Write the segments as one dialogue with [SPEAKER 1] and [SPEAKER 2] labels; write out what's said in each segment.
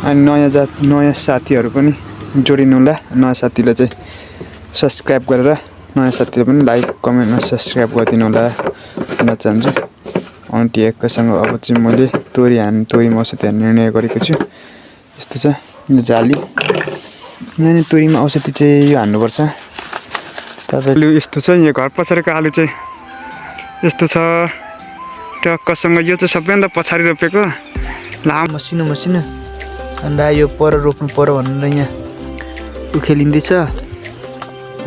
[SPEAKER 1] अनि नयाँ साथीहरू पनि जोडिनु होला। नयाँ साथीले चाहिँ सब्सक्राइब गरेर नयाँ साथीले पनि लाइक कमेन्टमा सब्सक्राइब गरिदिनु होला भन्न चाहन्छु। आन्टी एक्कासँग अब चाहिँ मैले तोरी औषधि हान्ने निर्णय गरेको छु। यस्तो छ यो जाली। यहाँ तोरीमा औषधि चाहिँ यो हान्नुपर्छ। तपाईँले यस्तो छ यो घर पछाडिको आलु चाहिँ यस्तो छ टक्कसँग। यो चाहिँ सबैभन्दा पछाडि रोपेको लामो मसिनो अन्त यो पर रोप्नु पर्यो भनेर यहाँ उखेलिँदैछ।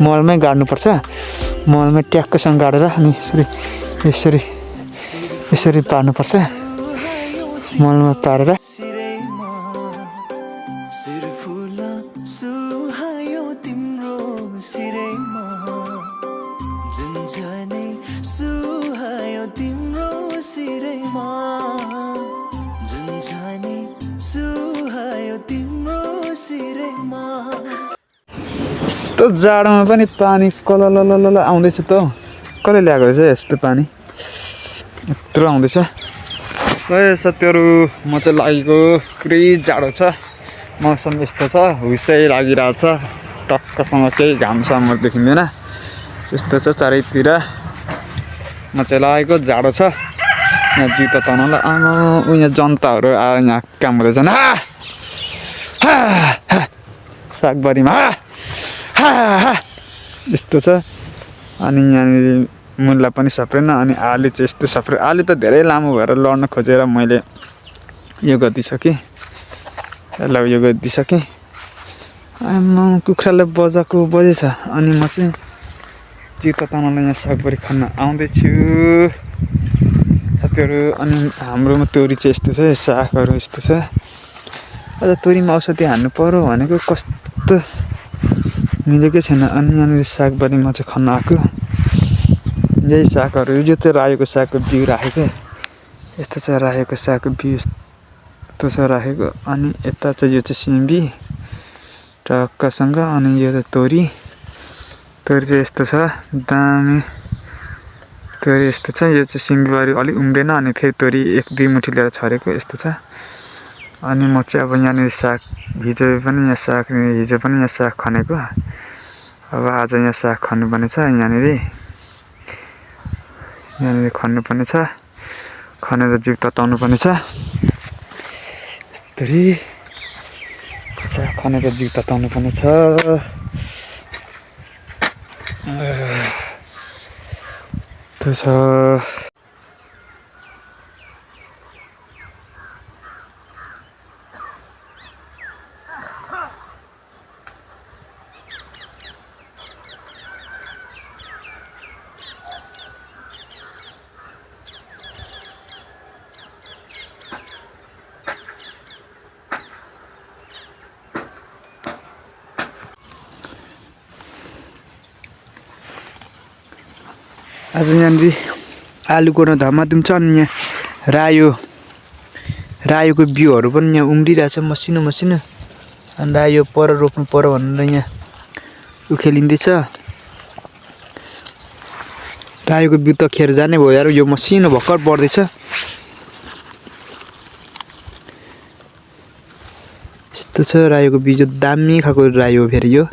[SPEAKER 1] मलमै गाड्नुपर्छ। मलमै ट्याक्कसँग गाडेर अनि यसरी पार्नुपर्छ। मलमा पारेर यस्तो जाडोमा पनि पानी कलल आउँदैछ त हौ। कसले ल्याएको रहेछ यस्तो पानी यत्रो आउँदैछ। ए साथीहरू म चाहिँ लागेको पुरै जाडो छ। मौसम यस्तो छ हुसै लागिरहेछ। टक्कसँग केही घामसाम देखिँदैन। यस्तो छ चारैतिर। म चाहिँ लागेको जाडो छ। यहाँ जुत्ता तनाउला यहाँ जनताहरू आएर यहाँ काम गर्दैछन्। सागबारीमा यस्तो छ। अनि यहाँनिर मुला पनि सप्रेन। अनि आलु चाहिँ यस्तो सप्रे। आलु त धेरै लामो भएर लड्न खोजेर मैले यो गरिदिइसकेँ। ल यो गरिदिइसकेँ। म कुखुराले बजेछ। अनि म चाहिँ जुत्ता तनाउन यहाँ सागबारी खन्न आउँदैछु साथीहरू। अनि हाम्रोमा तोरी चाहिँ यस्तो छ। सागहरू यस्तो छ। अझ तोरीमा औषधि हान्नु पर्यो भनेको कस्तो मिलेकै छैन। अनि यहाँनिर सागबारीमा चाहिँ खन्न आएको यही सागहरू। यो चाहिँ रायोको सागको बिउ राखेको। यस्तो छ रायोको सागको बिउ यस्तो छ राखेको। अनि यता चाहिँ यो चाहिँ सिमी टक्कसँग। अनि यो चाहिँ तोरी चाहिँ यस्तो छ दामी तोरी यस्तो छ। यो चाहिँ सिमीबारी अलिक उम्रेन। अनि फेरि तोरी 1-2 मुठी लिएर छरेको यस्तो छ। अनि म चाहिँ अब यहाँनिर साग हिजो पनि यहाँ साग खनेको। अब आज यहाँ साग खन्नुपर्ने छ। यहाँनिर खन्नुपर्ने छ। खनेर जिउ तताउनु पर्ने छ। यस्तरी साग खनेर जिउ तताउनु पर्ने छ। त्यो छ। आज यहाँनिर आलु गर्न धमाधुम छ। अनि यहाँ रायोको बिउहरू पनि यहाँ उम्रिरहेछ मसिनो। अनि यो पर रोप्नु पर्यो भनेर यहाँ उखेलिँदैछ। रायोको बिउ त खेर जाने भयो यार। यो मसिनो भर्खर बढ्दैछ। यस्तो छ रायोको बिउ दामी खालको रायो हो फेरि यो।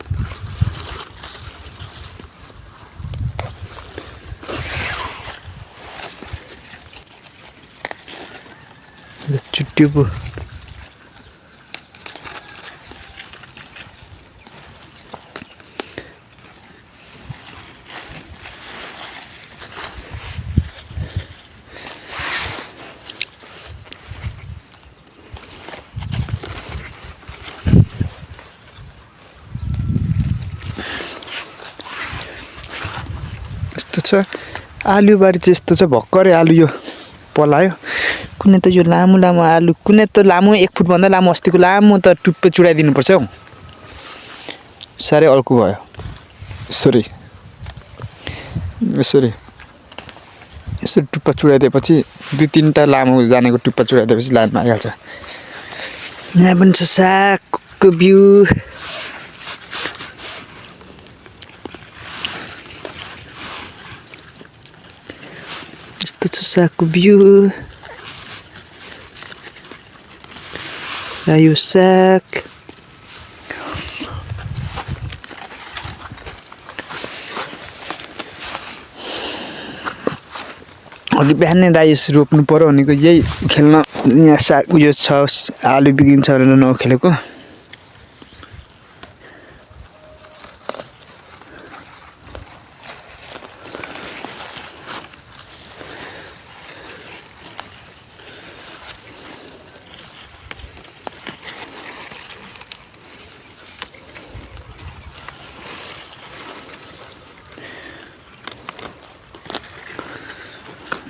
[SPEAKER 1] चुट्टिएको यस्तो छ। आलुबारी चाहिँ यस्तो छ भर्खरै आलु यो पलायो। कुनै त यो लामो आलु कुनै त लामो 1 फुटभन्दा लामो अस्तिको लामो त टुप्पे चुडाइदिनुपर्छ हौ। साह्रै अल्को भयो। यसरी टुप्पा चुडाइदिएपछि 2-3टा लामो जानेको टुप्पा चुडाइदिएपछि लानमा आइहाल्छ। यहाँ पनि छ सागको बिउ। यस्तो छ सागको बिउ। रायो साग अघि बिहानै रायो रोप्नु पर्यो भनेको यही खेल्न यहाँ साग उयो छ आलु बिग्रिन्छ भनेर नखेलेको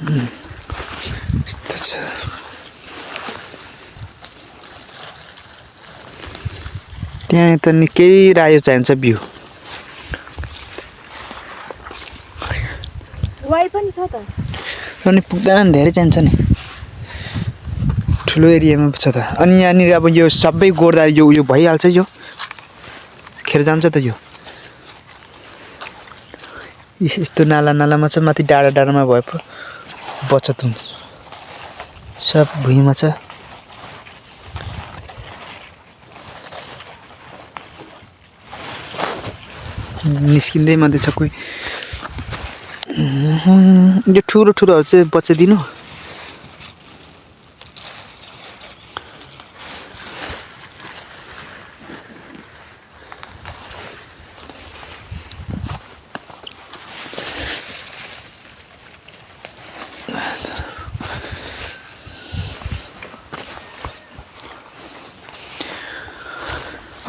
[SPEAKER 1] यस्तो छ त्यहाँ त निकै रायो चाहिन्छ बिउ
[SPEAKER 2] वाइ पनि छ त
[SPEAKER 1] अनि पुग्दैन धेरै चाहिन्छ नि ठुलो एरियामा छ त अनि यहाँनिर अब यो सबै गोड्दा यो उयो भइहाल्छ यो खेर जान्छ त यो यस्तो नाला नालामा छ माथि डाँडा डाँडामा भए पो बचत हुन्छ सब भुइँमा छ निस्किँदै मात्रै छ कोही यो ठुलो ठुलोहरू चाहिँ बचाइदिनु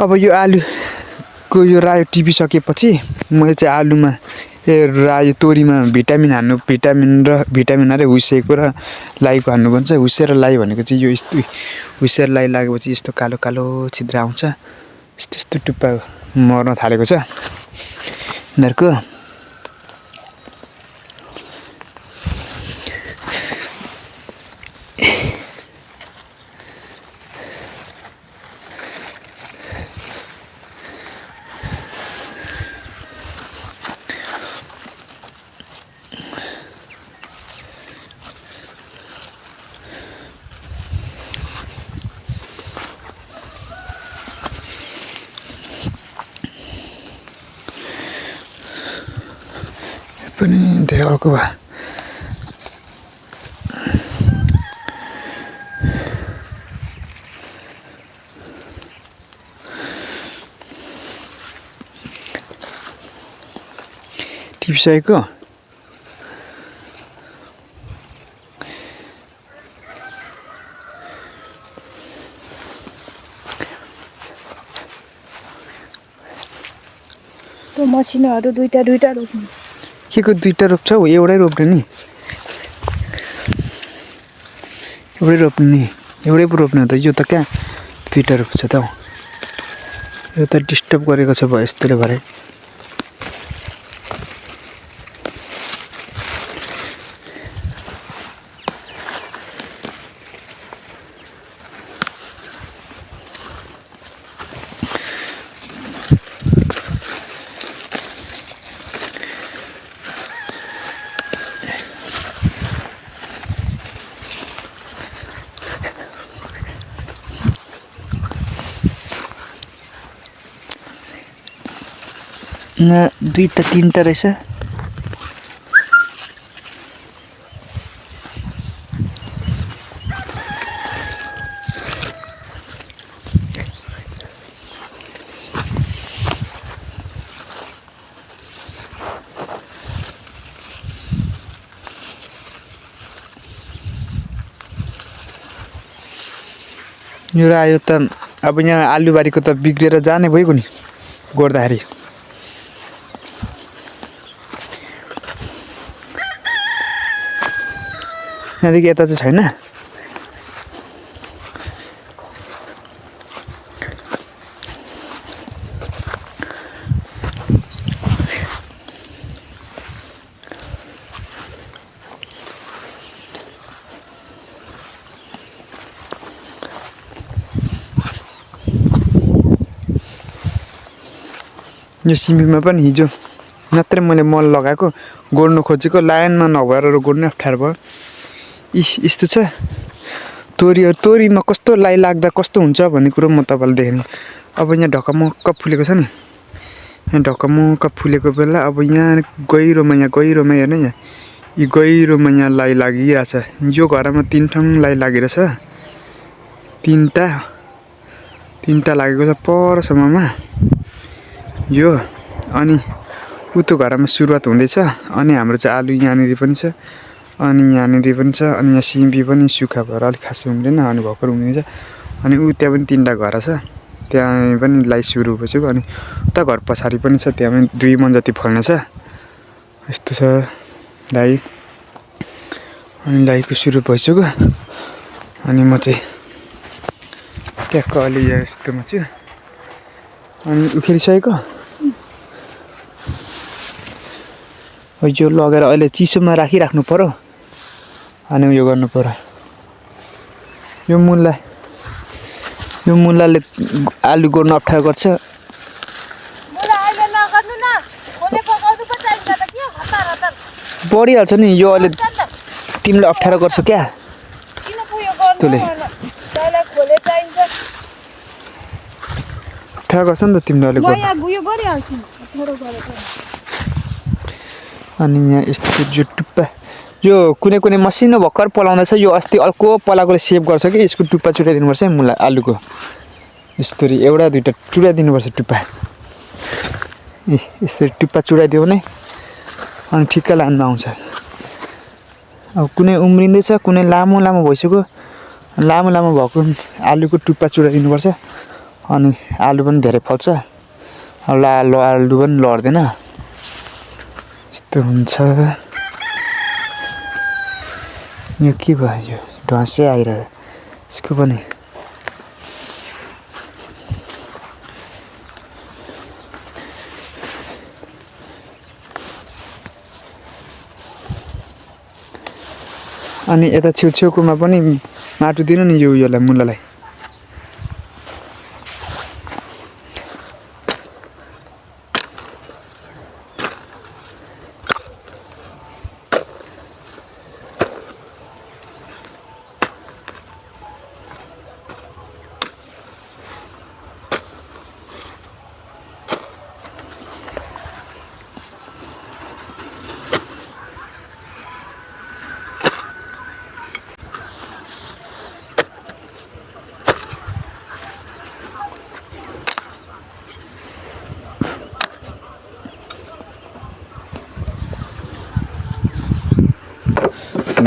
[SPEAKER 1] अब यो आलुको यो रायो टिपिसकेपछि मैले चाहिँ आलुमा रायो तोरीमा भिटामिन अरे हुसेको र लाईको हान्नु भन्छ हुसेर लाई भनेको चाहिँ यो यस्तो हुसेर लाई लागेपछि यस्तो कालो कालो छिद्र आउँछ यस्तो यस्तो टुप्पा मर्न थालेको छ यिनीहरूको पनि धेरै अल्को भयो टिपिसकेको
[SPEAKER 2] त्यो मसिनोहरू दुईटा रोप्नु
[SPEAKER 1] के को दुईटा रोप्छौ एउटै रोप्ने नि एउटै पो रोप्ने हो त यो त कहाँ दुईटा रोप्छ त यो त डिस्टर्ब गरेको छ भयो यस्तोले भरे दुईटा तीनटा रहेछ यो आयो त अब यहाँ आलुबारीको त बिग्रेर जाने भइगयो नि गोड्दाखेरि यहाँदेखि यता चाहिँ छैन यो सिमीमा पनि हिजो मात्रै मैले मल लगाएको गोड्नु खोजेको लाइनमा नभएर गोड्नु अप्ठ्यारो भयो यस्तो छ तोरीमा कस्तो लाई लाग्दा कस्तो हुन्छ भन्ने कुरो म तपाईँलाई देखाउने। अब यहाँ ढकमक्क फुलेको छ नि, यहाँ ढकमक्क फुलेको बेला अब यहाँ गहिरोमा हेर्नु यहाँ यी गहिरोमा यहाँ लाई लागिरहेछ। यो घरमा 3 ठाउँ लाई लागिरहेछ, तिनवटा लागेको छ परसम्ममा यो। अनि उतो घरमा सुरुवात हुँदैछ। अनि हाम्रो चाहिँ आलु यहाँनिर पनि छ, अनि यहाँनिर पनि छ, अनि यहाँ सिमी पनि सुक्खा भएर अलिक खासै हुँदैन, अनि भर्खर हुँदैछ। अनि त्यहाँ पनि 3वटा घर छ, त्यहाँ पनि लाई सुरु भइसक्यो। अनि उता घर पछाडि पनि छ, त्यहाँ पनि 2 मन जति फल्ने छ। यस्तो छ लाई। अनि लाईको सुरु भइसक्यो। अनि म चाहिँ ट्याक्क अलि यस्तोमा छु। अनि उखेलिसकेको यो लगेर अहिले चिसोमा राखिराख्नु पर्यो। अनि उयो गर्नु पर्यो। यो मुलाले आलु गोड्न अप्ठ्यारो गर्छ। बढिहाल्छ नि यो, अहिले तिमीले अप्ठ्यारो गर्छ क्या यस्तोले, अप्ठ्यारो गर्छ नि त तिमीले अहिले। अनि यहाँ यस्तो यो टुप्पा, यो कुनै मसिनो भर्खर पलाउँदैछ। यो अस्ति अर्को पलाएकोले सेभ गर्छ कि यसको टुप्पा चुटाइदिनुपर्छ है मुला आलुको। यस्तरी एउटा 2टा चुटाइदिनुपर्छ टुप्पा। यसरी टुप्पा चुटाइदियो भने अनि ठिक्क लानमा आउँछ। अब कुनै उम्रिँदैछ, कुनै लामो भइसक्यो। लामो भएको आलुको टुप्पा चुटाइदिनुपर्छ। अनि आलु पनि धेरै फल्छ। आलु पनि लड्दैन। यस्तो हुन्छ। यो के भयो, यो ढाँसै आइरह्यो यसको पनि। अनि यता छेउछेउकोमा पनि माटो दिनु नि योलाई मुलालाई।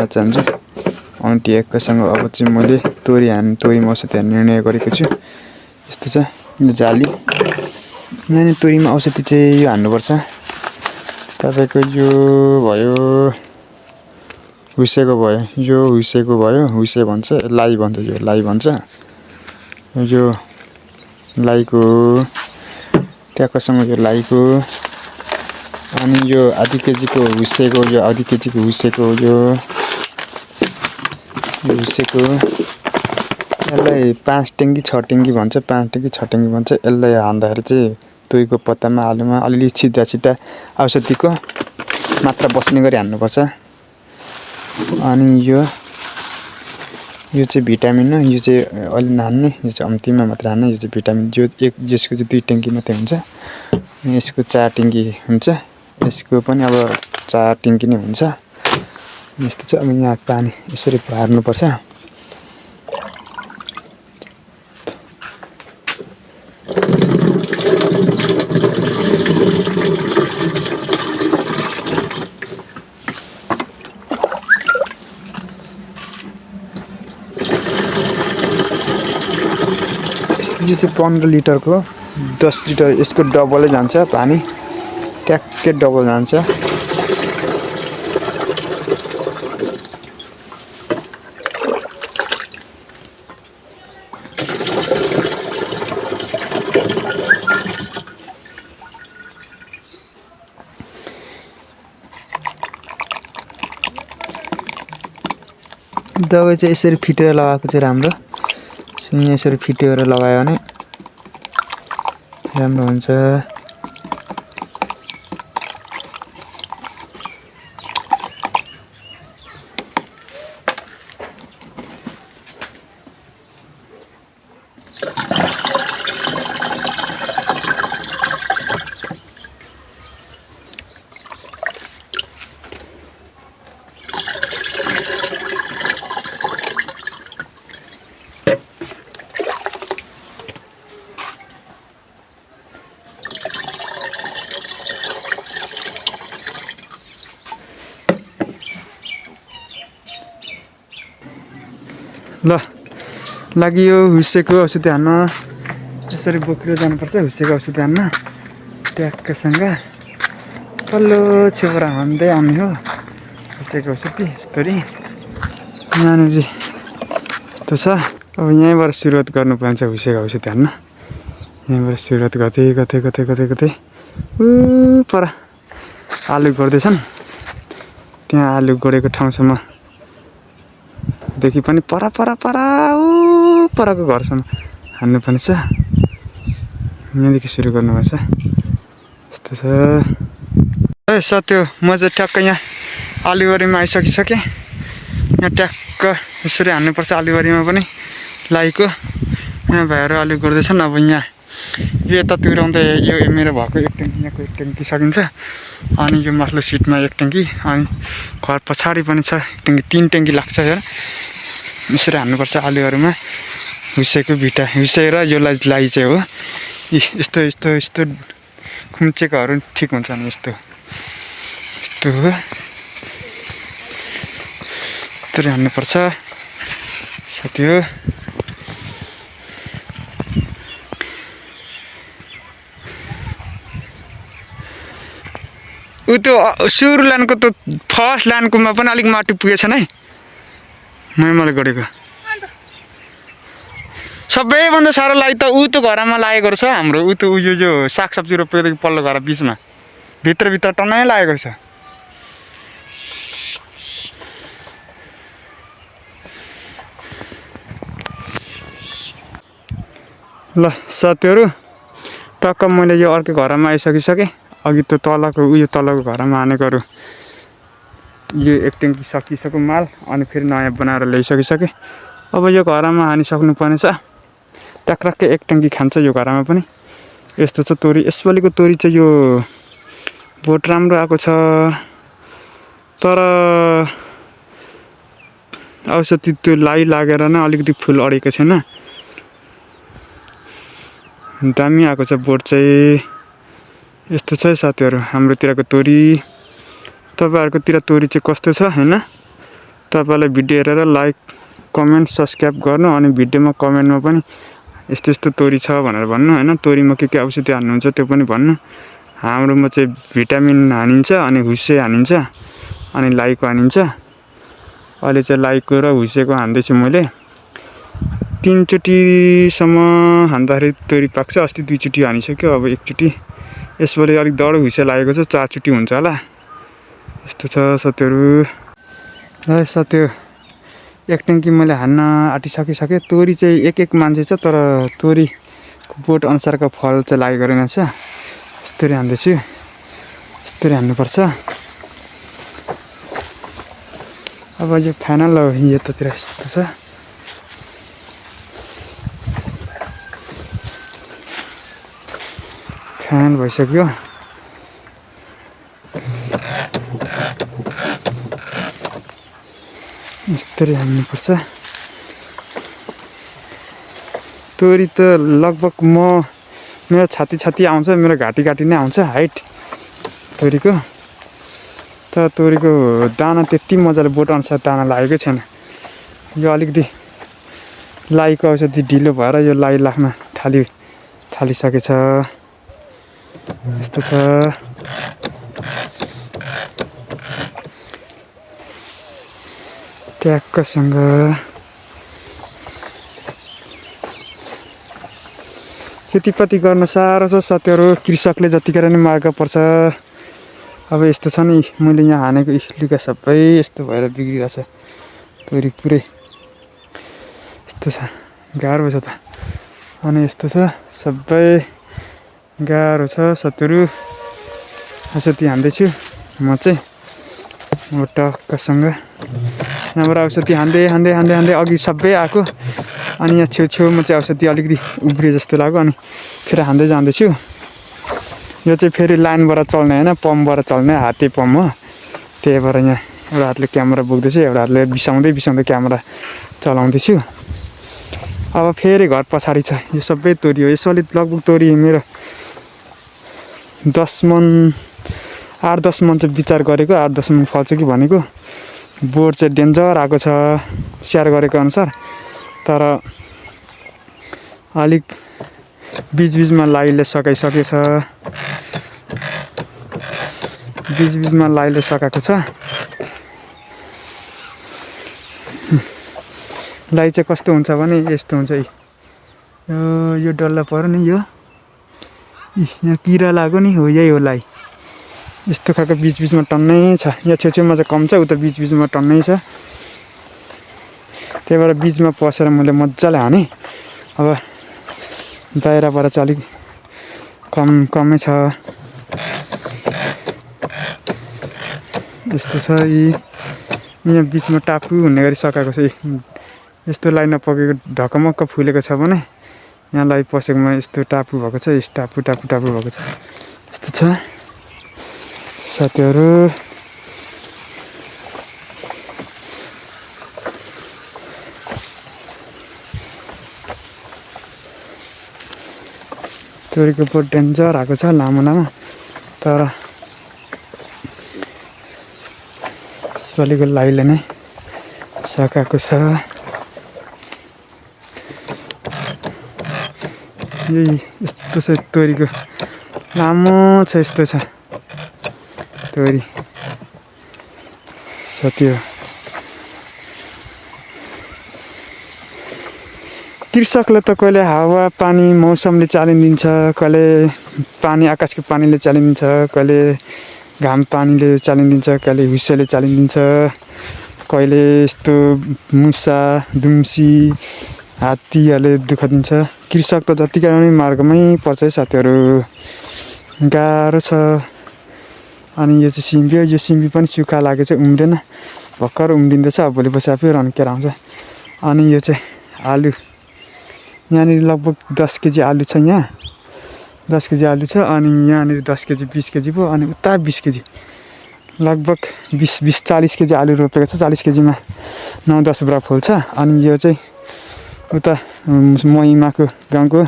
[SPEAKER 1] चाहन्छु आन्टी एकैसँग। अब चाहिँ मैले तोरी औषधी हान्ने निर्णय गरेको छु। यस्तो छ यो जाली। यहाँ तोरीमा औषधी चाहिँ यो हान्नुपर्छ। तपाईँको यो भयो हुसेको भयो, हुसे भन्छ, लाई भन्छ, यो लाई भन्छ। यो लाईको ट्याक्कसँग यो लाईको। अनि यो आधी केजीको हुसेको, यो आधी केजीको हुसेको, यो हुसेको यसलाई 5 टेङ्गी 6 टेङ्गी भन्छ, 5 टेङ्गी 6 टेङ्गी भन्छ। यसलाई हान्दाखेरि चाहिँ तोरीको पत्तामा आलुमा अलिअलि छिटा औषधीको मात्रा बस्ने गरी हान्नुपर्छ। अनि यो चाहिँ भिटामिन हो। यो चाहिँ अलि नहान्ने, यो चाहिँ अन्तिममा मात्र हान्ने। यो चाहिँ भिटामिन, यसको चाहिँ 2 टेङ्गी मात्रै हुन्छ। यसको 4 टेङ्गी हुन्छ। यसको पनि अब 4 टेङ्गी नै हुन्छ। यस्तो चाहिँ अब यहाँ पानी यसरी हार्नुपर्छ। यो चाहिँ 15 लिटरको 10 लिटर, यसको डबलै जान्छ पानी, ट्याक्कै डबल जान्छ। दबाई चाहिँ यसरी फिटेर लगाएको चाहिँ राम्रो। यसरी फिटेर लगायो भने राम्रो हुन्छ। ल लाग्यो हुसेको औषधि हान्न यसरी बोकेर जानुपर्छ हुसेको औषधि हान्न ट्याक्कसँग पल्लो छेउरा हान्दै आउने हो हुसेको औषधि यस्तरी यहाँनिर यस्तो छ अब यहीँबाट सुरुवात गर्नुपर्छ हुसेको औषधि हान्न यहीँबाट सुरुवात गर्दै पर आलु गोड्दैछन् त्यहाँ आलु गोडेको ठाउँसम्म देखि पनि पर परको घरसम्म हान्नुपर्ने छ यहाँदेखि सुरु गर्नुपर्छ यस्तो छ ए सत्यो म चाहिँ ट्याक्क यहाँ आलुबारीमा आइसकिसकेँ यहाँ ट्याक्क यसरी हान्नुपर्छ आलुबारीमा पनि लाइको यहाँ भाइहरू आलु गोड्दैछन् अब यहाँ यो यता तुराउँदै यो मेरो भएको एक ट्याङ्की यहाँको एक ट्याङ्की सकिन्छ अनि यो माथिल्लो सिटमा एक ट्याङ्की अनि घर पछाडि पनि छ एक ट्याङ्की 3 ट्याङ्की लाग्छ हेर यसरी हान्नुपर्छ आलुहरूमा हुसेको भिटा हुसे र यो लाई चाहिँ हो यस्तो खुम्चेकोहरू ठिक हुन्छ नि यस्तो हो यस्तरी हान्नुपर्छ साथी हो त्यो सुरु लाइनको त फर्स्ट लाइनकोमा पनि अलिक माटो पुगेछ नै मैले गरेको सबैभन्दा साह्रो लाइ त त्यो घरमा लागेको रहेछ हाम्रो त्यो यो सागसब्जी रोपेको पल्लो घर बिचमा भित्र टन्नै लागेको रहेछ ल साथीहरू टक्क मैले यो अर्को घरमा आइसकिसकेँ अघि त्यो तलको घरमा हानेकोहरू यो एक ट्याङ्की सकिसक्यो माल अनि फेरि नयाँ बनाएर ल्याइसकिसकेँ अब यो घरमा हानिसक्नु पर्ने छ ट्याक्राक्कै एक ट्याङ्की खान्छ यो घरमा पनि यस्तो छ तोरी यसपालिको तोरी चाहिँ यो बोट राम्रो आएको छ तर औषधि त्यो लागेर नै अलिकति फुल अडेको छैन दामी आएको छ बोट चाहिँ यस्तो छ साथीहरू हाम्रोतिरको तोरी तपाईहरुकोतिर तोरी चाहिँ कस्तो छ हैन तपाईलाई भिडियो हेरेर लाइक कमेन्ट सब्स्क्राइब गर्नु अनि भिडियोमा कमेन्टमा पनि यस्तो तोरी छ भनेर भन्नु हैन तोरीमा के औषधि हाल्नुहुन्छ त्यो पनि भन्नु हाम्रोमा चाहिँ भिटामिन हानिन्छ अनि हुसे हानिन्छ अनि लाइको हानिन्छ अहिले चाहिँ लाइको र हुसेको हान्दैछु मैले 3 चोटीसम्म हान्दाखेरि तोरी पाक्छ अस्ति 2 चोटी हानिसक्यो अब 1 चोटी यसपालि अलिक दडो हुसे लागेको छ 4 चोटी हुन्छ होला यस्तो छ साथीहरु ल साथी एक ट्याङ्की मैले हान्न आटिसकिसके तोरी चाहिँ एक मान्छे छ तर तोरीको बोट अनुसारको फल चाहिँ लागेको रहेछ यस्तरी हान्दैछु यस्तरी हान्नुपर्छ अब यो फाइनल यतातिर यस्तो छ फाइनल भइसक्यो यस्तरी हान्नुपर्छ तोरी त लगभग मेरो छाती आउँछ मेरो घाँटी नै आउँछ हाइट तोरीको तर तोरीको दाना त्यति मजाले बोट अनुसार दाना लागेकै छैन यो अलिकति लाइको औषधि ढिलो भएर यो लाई लाग्न थालिसकेछ यस्तो छ ट्याक्कसँग खेतीपाती गर्न साह्रो छ साथीहरु कृषकले जतिखेर नि मार्ग पर्छ अब यस्तो छ नि मैले यहाँ हानेको इस्लिका सबै यस्तो भएर बिग्रिरहेछ तोरी पुरै यस्तो छ गाह्रो छ त अनि यस्तो छ सबै गाह्रो छ साथीहरु औषधि हान्दैछु म चाहिँ टक्कसँग यहाँबाट औषधि हान्दै अघि सबै आएको अनि यहाँ छेउमा चाहिँ औषधि अलिकति उब्रिए जस्तो लाग्यो अनि फेरि हान्दै जाँदैछु यो चाहिँ फेरि लाइनबाट चल्ने हैन पम्पबाट चल्ने हाते पम्प हो त्यही भएर यहाँ एउटा हातले क्यामेरा बोक्दैछु एउटा हातले बिसाउँदै क्यामेरा चलाउँदैछु अब फेरि घर पछाडि छ यो सबै तोरी हो यसपालि लगभग तोरी मेरो 8-10 मन चाहिँ विचार गरेको 8-10 मन फल्छ कि भनेको बोट चाहिँ डेन्जर आएको छ स्याहार गरेको अनुसार तर अलिक बीचमा लाइले सकाइसकेछ। बीचमा लाइले सकाएको छ। लाइ चाहिँ कस्तो हुन्छ भने यस्तो हुन्छ। यो डल्ला पर्यो नि यो यहाँ किरा लाग्यो नि हो यही हो लाइ। यस्तो खालको बीचमा टन्नै छ। यहाँ छेउछेउमा चाहिँ कम छ उता बीचमा टन्नै छ। त्यही भएर बीचमा पसेर मैले मजाले हाने। अब दायराबाट चाहिँ अलिक कमै छ। यस्तो छ। यहाँ बीचमा टापु हुने गरी सकाएको छ। यस्तो लाइ नपकेको ढकमक्क फुलेको छ भने यहाँ लाइ पसेकोमा यस्तो टापु भएको छ। यस्तो टापु भएको छ। यस्तो छ साथीहरू। तोरीको बोट डेन्जर आएको छ लामो तर यसपालिको लाइले नै सकाएको छ। यही यस्तो छ तोरीको लामो छ। यस्तो छ तोरी साथीहरू। कृषकले त कहिले हावा पानी मौसमले चालिदिन्छ, कहिले पानी आकाशको पानीले चालिदिन्छ, कहिले घाम पानीले चालिदिन्छ, कहिले हुस्सेले चालिदिन्छ, कहिले यस्तो मुसा दुम्सी हात्तीहरूले दुःख दिन्छ। कृषक त जतिकै पनि मार्गमै पर्छ है साथीहरू। गाह्रो छ। अनि यो चाहिँ सिमी हो। यो सिमी पनि सुक्खा लागेको छ, उम्रेन, भर्खर उम्रिँदैछ। अब भोलि पर्सि आफै रन्केर आउँछ। अनि यो चाहिँ आलु। यहाँनिर लगभग 10 केजी आलु छ। यहाँ 10 केजी आलु छ। अनि यहाँनिर 10 केजी 20 केजी भयो। अनि उता 20 केजी लगभग 20-40 केजी आलु रोपेको छ। 40 केजीमा 9-10 बोरा फुल्छ। अनि यो चाहिँ उता महिमाको गाउँको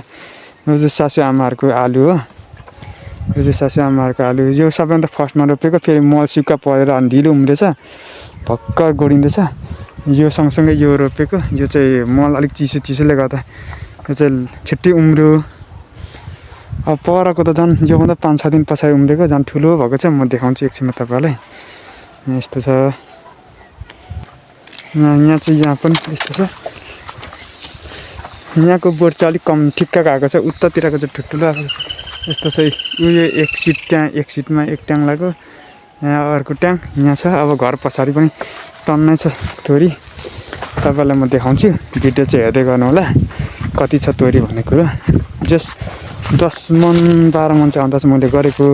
[SPEAKER 1] यो चाहिँ सासू आमाहरूको आलु हो। यो चाहिँ सासू आमाहरूको आलु। यो सबैभन्दा फर्स्टमा रोपेको। फेरि मल सुक्खा परेर अनि ढिलो उम्रेछ, भर्खर गोडिँदैछ। यो सँगसँगै यो रोपेको। यो चाहिँ मल अलिक चिसोले गर्दा यो चाहिँ छिट्टै उम्रियो। अब परको त झन् योभन्दा 5-6 दिन पछाडि उम्रेको, झन् ठुलो भएको छ। म देखाउँछु एकछिनमा तपाईँलाई। यस्तो छ। यहाँ चाहिँ यहाँ पनि यस्तो छ। यहाँको बोट चाहिँ अलिक कम ठिक्कको आएको छ। उतातिरको चाहिँ ठुल्ठुलो आएको छ। यस्तो चाहिँ उयो एक सिट, त्यहाँ एक सिटमा एक ट्याङ लाग्यो, यहाँ अर्को ट्याङ यहाँ छ। अब घर पछाडि पनि टन्नै छ तोरी। तपाईँलाई म देखाउँछु। भिडियो चाहिँ हेर्दै गर्नु होला कति छ तोरी भन्ने कुरो। जस्ट 10 मन 12 मन चाहिँ अन्दाज मैले गरेको।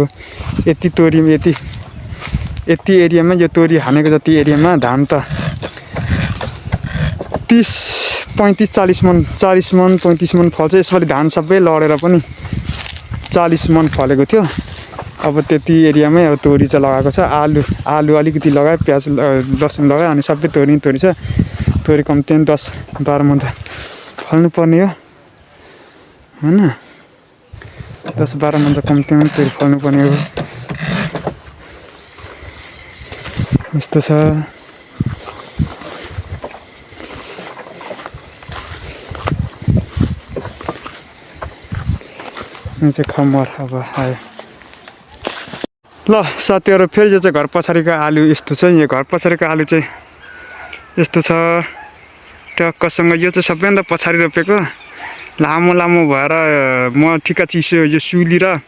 [SPEAKER 1] यति तोरी यति एरियामा यो तोरी हानेको जति एरियामा धान त 30-35-40 मन 40 मन 35 मन फल्छ। यसपालि धान सबै लडेर पनि 40 मन फलेको थियो। अब त्यति एरियामै अब तोरी चाहिँ लगाएको छ। आलु अलिकति लगायो, प्याज लसुन लगायो, अनि सबै तोरी छ। तोरी कम्ती 10-12 मन त फल्नुपर्ने हो हैन। 10-12 मन त कम्तीमा तोरी फल्नुपर्ने हो। यस्तो छ। यो चाहिँ खमर अब आयो। ल साथीहरू, फेरि यो चाहिँ घर पछाडिको आलु यस्तो छ। यो घर पछाडिको आलु चाहिँ यस्तो छ टक्कसँग। यो चाहिँ सबैभन्दा पछाडि रोपेको। लामो भएर म ठिक्क चिसो यो सुली र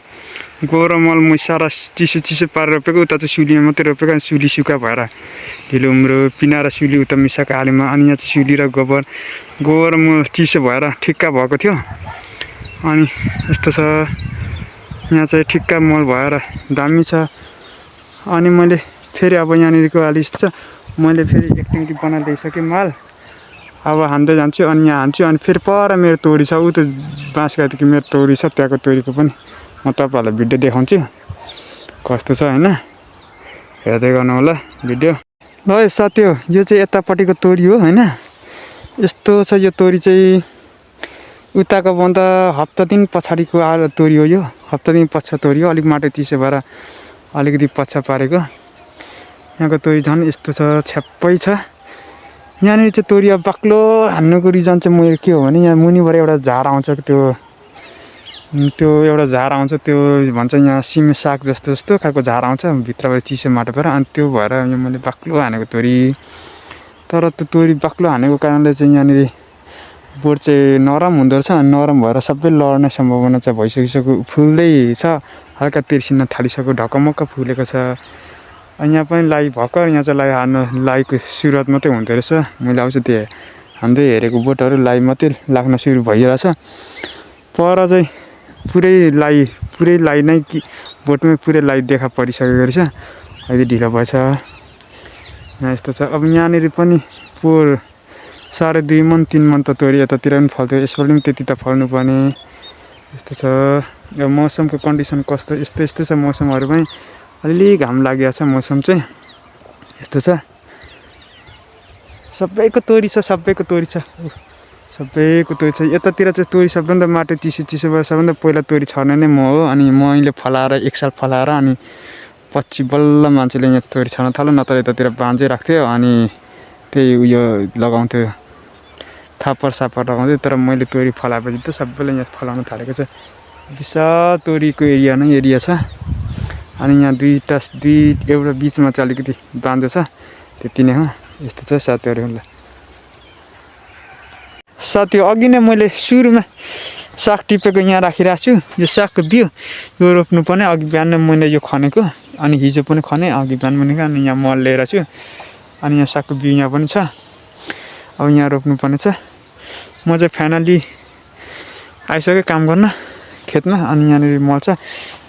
[SPEAKER 1] गोरो मल मुसा र चिसो पारेर रोपेको। उता चाहिँ सुलीमा मात्रै रोपेको। अनि सुली सुक्खा भएर ढिलो उम्रो पिना र सुली उता मिसाएको आलुमा। अनि यहाँ चाहिँ सुली र गोबर मल चिसो भएर ठिक्क भएको थियो। अनि यस्तो छ। यहाँ चाहिँ ठिक्क मल भएर दामी छ। अनि मैले फेरि अब यहाँनिरको आलु यस्तो छ। मैले फेरि एक ट्याङ्की बनाएर ल्याइसकेँ माल। अब हान्दै जान्छु। अनि यहाँ हान्छु। अनि फेरि पर मेरो तोरी छ, ऊ त्यो बाँसगातीको मेरो तोरी छ। त्यहाँको तोरीको पनि म तपाईँहरूलाई भिडियो देखाउँछु कस्तो छ हैन। हेर्दै गर्नु होला भिडियो। ल साथी हो, यो चाहिँ यतापट्टिको तोरी हो हैन। यस्तो छ यो तोरी चाहिँ। उताको भन्दा हप्ता दिन पछाडिको तोरी हो यो। हप्ता दिन पछि तोरी हो। अलिक माटो चिसो भएर अलिकति पछि पारेको। यहाँको तोरी झन् यस्तो छ, छ्याप्पै छ। यहाँनिर चाहिँ तोरी अब बाक्लो हान्नुको रिजन चाहिँ मेरो के हो भने यहाँ मुनिबाट एउटा झार आउँछ त्यो एउटा झार आउँछ त्यो भन्छ यहाँ सिमे साग जस्तो जस्तो खालको झार आउँछ भित्रबाट चिसो माटो भएर अनि त्यो भएर यहाँ मैले बाक्लो हानेको तोरी तर त्यो तोरी बाक्लो हानेको कारणले चाहिँ यहाँनिर बोट चाहिँ नरम हुँदो रहेछ अनि नरम भएर सबै लड्ने सम्भावना चाहिँ भइसकिसक्यो फुल्दै छ हल्का तिर्सिन थालिसक्यो ढकमक्क फुलेको छ अनि यहाँ पनि लाई भर्खर यहाँ चाहिँ लाइको सुरुवात मात्रै हुँदो रहेछ मैले आउँछु त्यो हान्दै हेरेको बोटहरू लाई मात्रै लाग्न सुरु भइरहेछ पर चाहिँ पुरै लाई नै कि बोटमै पुरै लाई देखा परिसकेको रहेछ अहिले ढिलो भएछ यहाँ यस्तो छ अब यहाँनिर पनि पोहोर 2.5 मन 3 मन त तोरी यतातिर पनि फल्थ्यो यसपालि पनि त्यति त फल्नु पर्ने यस्तो छ यो मौसमको कन्डिसन कस्तो यस्तो छ मौसमहरू पनि अलिअलि घाम लागेको छ मौसम चाहिँ यस्तो छ सबैको तोरी छ यतातिर चाहिँ तोरी सबभन्दा माटो चिसो भएर सबभन्दा पहिला तोरी छर्ने नै म हो अनि मैले फलाएर 1 साल फलाएर अनि पछि बल्ल मान्छेले यहाँ तोरी छर्न थाल्यो नत्र यतातिर बाँझै राख्थ्यो अनि त्यही उयो लगाउँथ्यो थापर सापर लगाउँथ्यो तर मैले तोरी फलाएपछि त सबैले यहाँ फलाउन थालेको छ विशाल तोरीको एरिया छ अनि यहाँ एउटा बिचमा चाहिँ अलिकति बाँझो छ त्यति नै हो यस्तो छ साथीहरू अघि नै मैले सुरुमा साग टिपेको यहाँ राखिरहेको छु यो सागको बिउ यो रोप्नुपर्ने अघि बिहान मैले यो खनेको अनि हिजो पनि खने अघि बिहान पनि अनि यहाँ मल लिएर छु अनि यहाँ सागको बिउ यहाँ पनि छ अब यहाँ रोप्नुपर्ने छ म चाहिँ फाइनली आइसक्यो काम गर्न खेतमा अनि यहाँनिर मल छ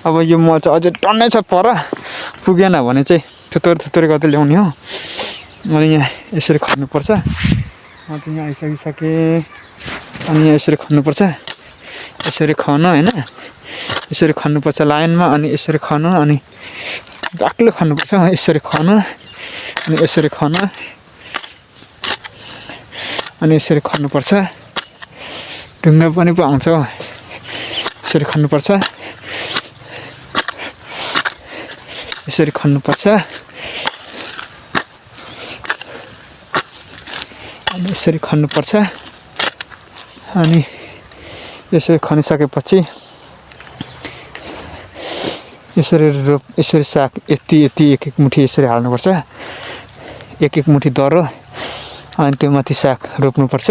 [SPEAKER 1] अब यो मल चाहिँ अझै टन्नै छ पर पुगेन भने चाहिँ थुतोरी गर्दै ल्याउने हो अनि यहाँ यसरी खन्नुपर्छ म त यहाँ आइसकिसकेँ अनि यहाँ यसरी खन्नुपर्छ यसरी खन होइन यसरी खन्नुपर्छ लाइनमा अनि यसरी खन अनि बाक्लो खन्नुपर्छ यसरी खन अनि यसरी खन अनि यसरी खन्नुपर्छ ढुङ्गा पनि पो आउँछ यसरी खन्नुपर्छ यसरी खन्नुपर्छ अनि यसरी खन्नुपर्छ अनि यसरी खनिसकेपछि यसरी साग यति एक मुठी यसरी हाल्नुपर्छ एक मुठी दरो अनि त्यो माथि साग रोप्नुपर्छ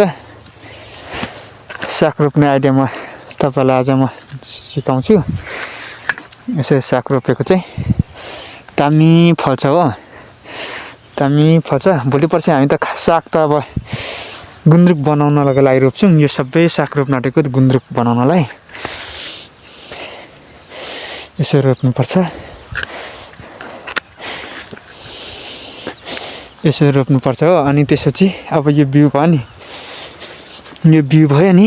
[SPEAKER 1] साग रोप्ने आइडिया म तपाईँलाई आज म सिकाउँछु यसरी साग रोपेको चाहिँ दामी फल्छ हो दामी फल्छ भोलि पर्सि हामी त साग त अब गुन्द्रुक बनाउनलाई लागि रोप्छौँ यो सबै साग रोप्न आँटेको गुन्द्रुक बनाउनलाई यसरी रोप्नुपर्छ यसरी रोप्नुपर्छ हो अनि त्यसपछि अब यो बिउ भयो नि यो बिउ भयो नि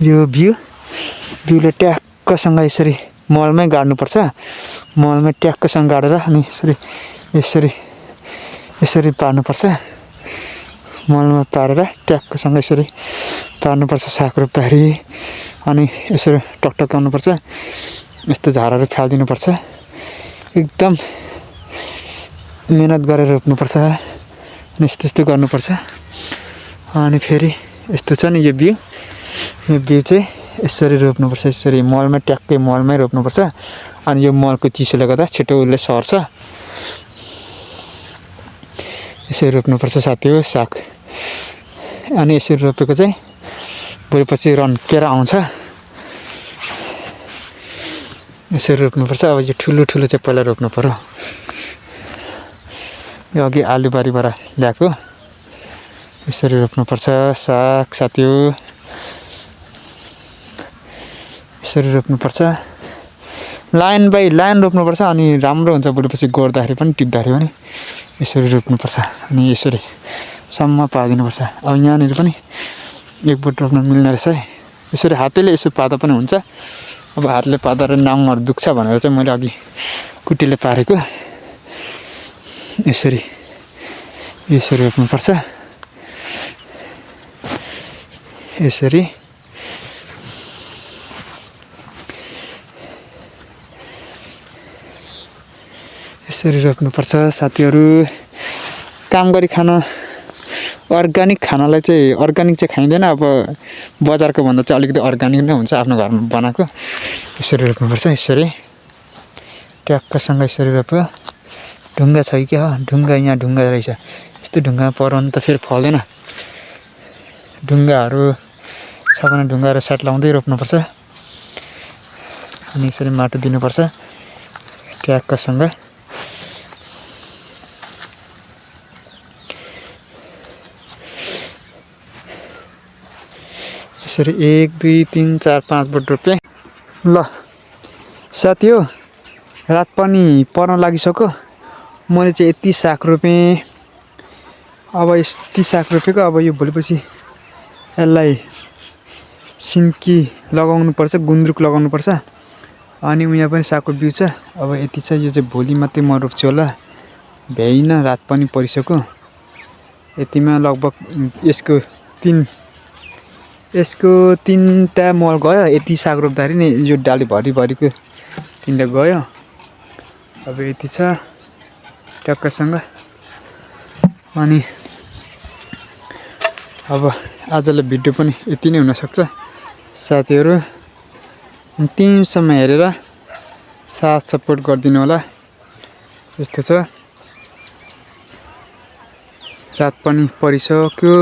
[SPEAKER 1] यो बिउले ट्याक्कसँग यसरी मलमै गाड्नुपर्छ मलमै ट्याक्कसँग गाडेर अनि यसरी पार्नुपर्छ मलमा पारेर ट्याक्कसँग यसरी पार्नुपर्छ साग रोप्दाखेरि अनि यसरी टकटकाउनुपर्छ यस्तो झारहरू फालिदिनुपर्छ एकदम मेहनत गरेर रोप्नुपर्छ अनि यस्तो गर्नुपर्छ अनि फेरि यस्तो छ नि यो बिउ चाहिँ यसरी रोप्नुपर्छ यसरी मलमै ट्याक्कै मलमै रोप्नुपर्छ अनि यो मलको चिसोले गर्दा छिटो उसले सर्छ यसरी रोप्नुपर्छ साथी हो साग अनि यसरी रोपेको चाहिँ भोलिपछि रन्केर आउँछ यसरी रोप्नुपर्छ अब यो ठुलो चाहिँ पहिला रोप्नु पर्यो यो अघि आलुबारीबाट ल्याएको यसरी रोप्नुपर्छ साग साथी हो यसरी रोप्नुपर्छ लाइन बाई लाइन रोप्नुपर्छ अनि राम्रो हुन्छ भोलिपछि गोड्दाखेरि पनि टिप्दाखेरि पनि यसरी रोप्नुपर्छ अनि यसरी सम्म पारिदिनुपर्छ अब यहाँनिर पनि एक बोट रोप्न मिल्ने रहेछ है यसरी हातैले यसो पार्दा पनि हुन्छ अब हातले पार्दा नाङहरू दुख्छ भनेर चाहिँ मैले अघि कुटीले पारेको यसरी रोप्नुपर्छ यसरी रोप्नुपर्छ साथीहरू काम गरी खान अर्ग्यानिक खानालाई चाहिँ अर्ग्यानिक चाहिँ खाइँदैन। अब बजारको भन्दा चाहिँ अलिकति अर्ग्यानिक नै हुन्छ आफ्नो घरमा बनाएको। यसरी रोप्नुपर्छ, यसरी ट्याक्कसँग यसरी रोप्यो। ढुङ्गा छ कि क्या हो, ढुङ्गा यहाँ ढुङ्गा रहेछ। यस्तो ढुङ्गामा पराउनु त फेरि फल्दैन। ढुङ्गाहरू छ भने ढुङ्गाहरू साट लाउँदै रोप्नुपर्छ। अनि यसरी माटो दिनुपर्छ ट्याक्कसँग। यसरी 1 2 3 4 5 बोट रोपेँ। ल साथी हो, रात पनि पर्न लागिसक्यो। मैले चाहिँ यति साग रोपेँ। अब यति साग रोपेको, अब यो भोलिपछि यसलाई सिन्की लगाउनुपर्छ, गुन्द्रुक लगाउनुपर्छ। अनि यहाँ पनि सागको बिउ छ। अब यति छ, यो चाहिँ भोलि मात्रै म रोप्छु होला। भ्याइन, रात पनि परिसक्यो। यतिमा लगभग यसको 3टा मल गयो। यति साग रोप्दाखेरि नै यो डाली भरिभरिको 3टा गयो। अब यति छ ट्याक्कसँग। अनि अब आजलाई भिडियो पनि यति नै हुनसक्छ साथीहरू। अन्तिमसम्म हेरेर साथ सपोर्ट गरिदिनु होला। यस्तो छ, रात पनि परिसक्यो।